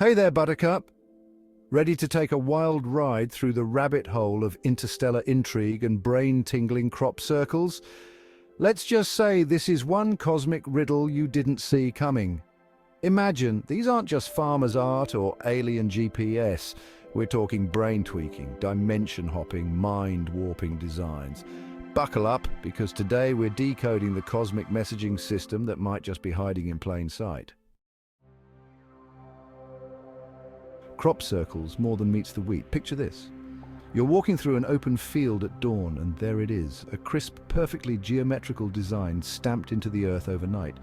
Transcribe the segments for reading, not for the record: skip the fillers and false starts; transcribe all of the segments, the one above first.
Hey there, Buttercup. Ready to take a wild ride through the rabbit hole of interstellar intrigue and brain-tingling crop circles? Let's just say this is one cosmic riddle you didn't see coming. Imagine, these aren't just farmer's art or alien GPS. We're talking brain-tweaking, dimension-hopping, mind-warping designs. Buckle up, because today we're decoding the cosmic messaging system that might just be hiding in plain sight. Crop circles more than meets the wheat. Picture this. You're walking through an open field at dawn, and there it is, a crisp, perfectly geometrical design stamped into the earth overnight.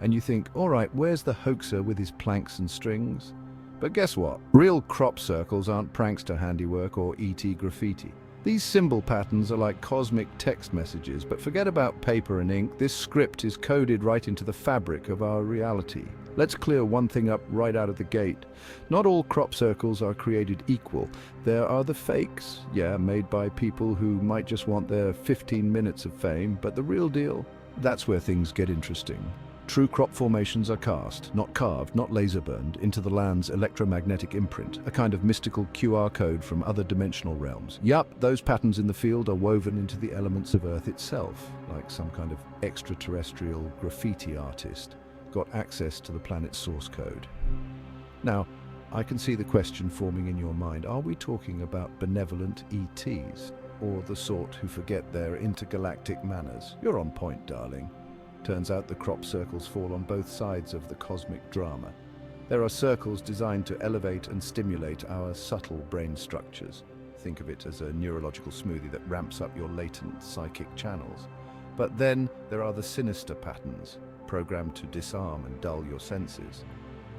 And you think, all right, where's the hoaxer with his planks and strings? But guess what? Real crop circles aren't prankster handiwork or ET graffiti. These symbol patterns are like cosmic text messages, but forget about paper and ink. This script is coded right into the fabric of our reality. Let's clear one thing up right out of the gate. Not all crop circles are created equal. There are the fakes, made by people who might just want their 15 minutes of fame, but the real deal, that's where things get interesting. True crop formations are cast, not carved, not laser burned, into the land's electromagnetic imprint, a kind of mystical QR code from other dimensional realms. Yup, those patterns in the field are woven into the elements of Earth itself, like some kind of extraterrestrial graffiti artist got access to the planet's source code. Now, I can see the question forming in your mind, are we talking about benevolent ETs, or the sort who forget their intergalactic manners? You're on point, darling. Turns out the crop circles fall on both sides of the cosmic drama. There are circles designed to elevate and stimulate our subtle brain structures. Think of it as a neurological smoothie that ramps up your latent psychic channels. But then there are the sinister patterns, programmed to disarm and dull your senses.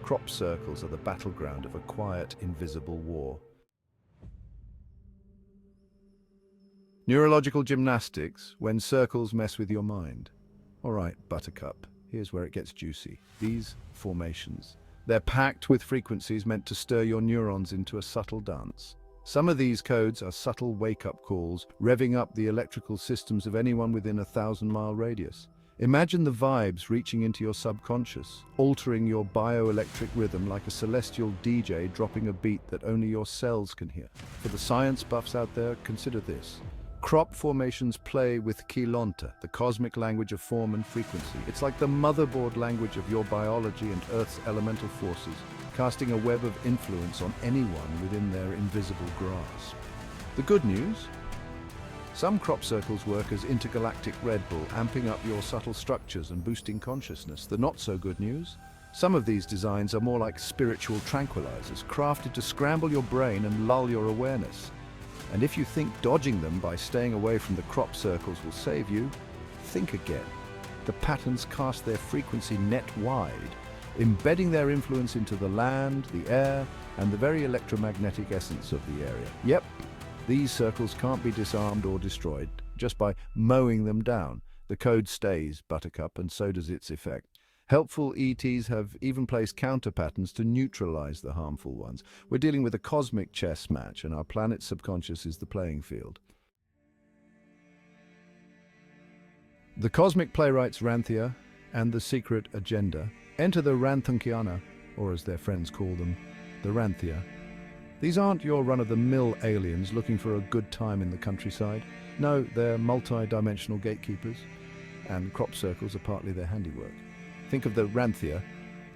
Crop circles are the battleground of a quiet, invisible war. Neurological gymnastics, when circles mess with your mind. All right, Buttercup, here's where it gets juicy. These formations, they're packed with frequencies meant to stir your neurons into a subtle dance. Some of these codes are subtle wake-up calls, revving up the electrical systems of anyone within a 1,000-mile radius. Imagine the vibes reaching into your subconscious, altering your bioelectric rhythm like a celestial DJ dropping a beat that only your cells can hear. For the science buffs out there, consider this. Crop formations play with Quilonta, the cosmic language of form and frequency. It's like the motherboard language of your biology and Earth's elemental forces, casting a web of influence on anyone within their invisible grasp. The good news? Some crop circles work as intergalactic Red Bull, amping up your subtle structures and boosting consciousness. The not-so-good news? Some of these designs are more like spiritual tranquilizers, crafted to scramble your brain and lull your awareness. And if you think dodging them by staying away from the crop circles will save you, think again. The patterns cast their frequency net-wide, embedding their influence into the land, the air, and the very electromagnetic essence of the area. Yep, these circles can't be disarmed or destroyed just by mowing them down. The code stays, Buttercup, and so does its effect. Helpful ETs have even placed counter patterns to neutralize the harmful ones. We're dealing with a cosmic chess match, and our planet's subconscious is the playing field. The cosmic playwrights Ranthia and the secret agenda enter the Ranthunkiana, or as their friends call them, the Ranthia. These aren't your run-of-the-mill aliens looking for a good time in the countryside. No, they're multi-dimensional gatekeepers, and crop circles are partly their handiwork. Think of the Ranthia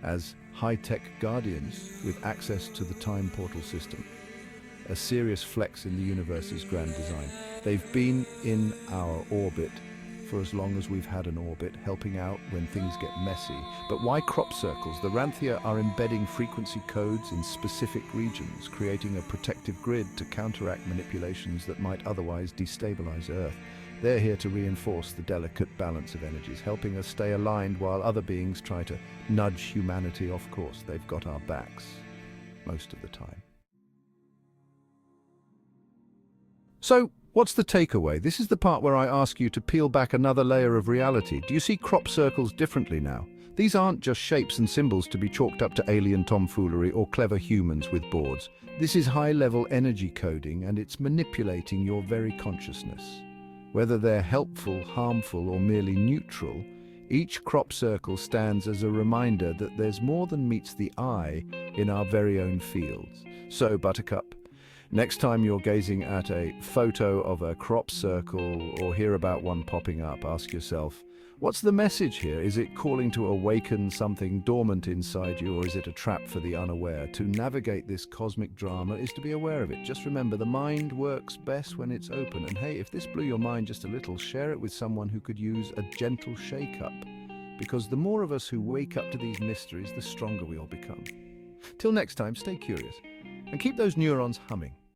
as high-tech guardians with access to the time portal system, a serious flex in the universe's grand design. They've been in our orbit for as long as we've had an orbit, helping out when things get messy. But why crop circles? The Ranthia are embedding frequency codes in specific regions, creating a protective grid to counteract manipulations that might otherwise destabilize Earth. They're here to reinforce the delicate balance of energies, helping us stay aligned while other beings try to nudge humanity off course. They've got our backs, most of the time. So, what's the takeaway? This is the part where I ask you to peel back another layer of reality. Do you see crop circles differently now? These aren't just shapes and symbols to be chalked up to alien tomfoolery or clever humans with boards. This is high-level energy coding, and it's manipulating your very consciousness. Whether they're helpful, harmful, or merely neutral, Each crop circle stands as a reminder that there's more than meets the eye in our very own fields. So, Buttercup, next time you're gazing at a photo of a crop circle or hear about one popping up, ask yourself, what's the message here? Is it calling to awaken something dormant inside you, or is it a trap for the unaware? To navigate this cosmic drama is to be aware of it. Just remember, the mind works best when it's open. And hey, if this blew your mind just a little, share it with someone who could use a gentle shake-up. Because the more of us who wake up to these mysteries, the stronger we all become. Till next time, stay curious and keep those neurons humming.